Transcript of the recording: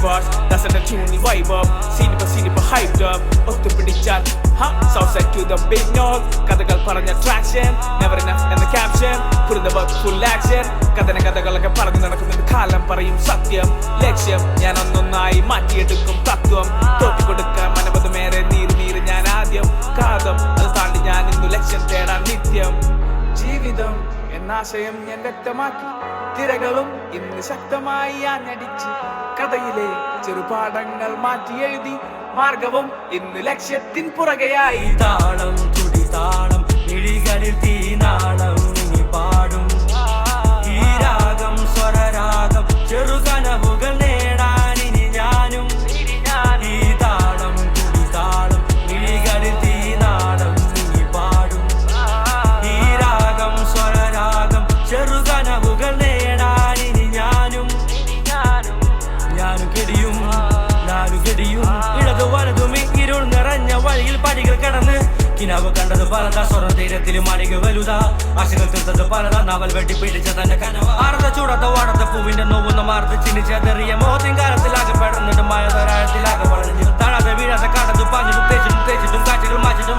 bars, that's an tune vibe up. Scene for hyped up. ഒത്തുപിടിച്ചാൽ Southside to the big north. കഥകൾ പറഞ്ഞ traction, never enough in the caption. Put in the work, full action. കഥകളൊക്കെ പറഞ്ഞു നടക്കുന്നത് കാലം പറയും സത്യം. ലക്ഷ്യം ഞാൻ ഒന്നൊന്നായി മാറ്റിയെടുക്കും തത്വം. തോറ്റിക്കൊടുക്കാൻ മനപതുമേറെ നീര് ഞാൻ ആദ്യം. കാതം അത് താണ്ടി ഞാൻ ഇന്നു ലക്ഷ്യം തേടാൻ നിത്യം. ജീവിതം എന്നാശയം ഞാൻ വ്യക്തമാക്കി. തിരകളും ഇന്ന് ശക്തമായി ആഞ്ഞടിച്ച് കഥയിലെ ചെറുപാഠങ്ങൾ മാറ്റി എഴുതി. മാർഗവും ഇന്ന് ലക്ഷ്യത്തിൻ പുറകെയായി. താളം തുടി താളം മിഴികളിൽ തീനാളം ഇനി പാടും ഈ രാഗം സ്വരരാഗം ചെറുകനവുകൾ നേടാൻ ഇനി ഞാനും. ഈ താളം തുടി താളം മിഴികളിൽ തീനാളം ഇനി പാടും ഈ രാഗം സ്വരരാഗം ചെറുകനവുകൾ നേടാൻ ഇനി ഞാനും. ഗടിയും ഇടതു വലതുമേ ഇരുൾ നിറഞ്ഞ വഴിയിൽ പടികൾ കടന്ന് കിനാവ് കണ്ടത് പലതാ. സ്വർണ്ണ തീരത്തിലും മണിക വലുതാ. ആശകൾ തീർത്തത് പലതാ. നവൽ വെട്ടി പിടിച്ച തന്നെ കനവ ആർത്ത ചൂടത്ത വാടത്ത പൂവിന്റെ നോവുന്ന മാർത്ത് ചിന്നിച്ചെറിയ മോത്തിൻ കാലത്തിലാകെ പെടുന്നിട്ട് മഴ തരാഴത്തിലാകെ വളഞ്ഞു താഴാതെ വീഴാതെ കാട്ടത്ത് പാഞ്ഞിട്ടും തേച്ചിട്ടും കാറ്റുകൾ മാറ്റിട്ടും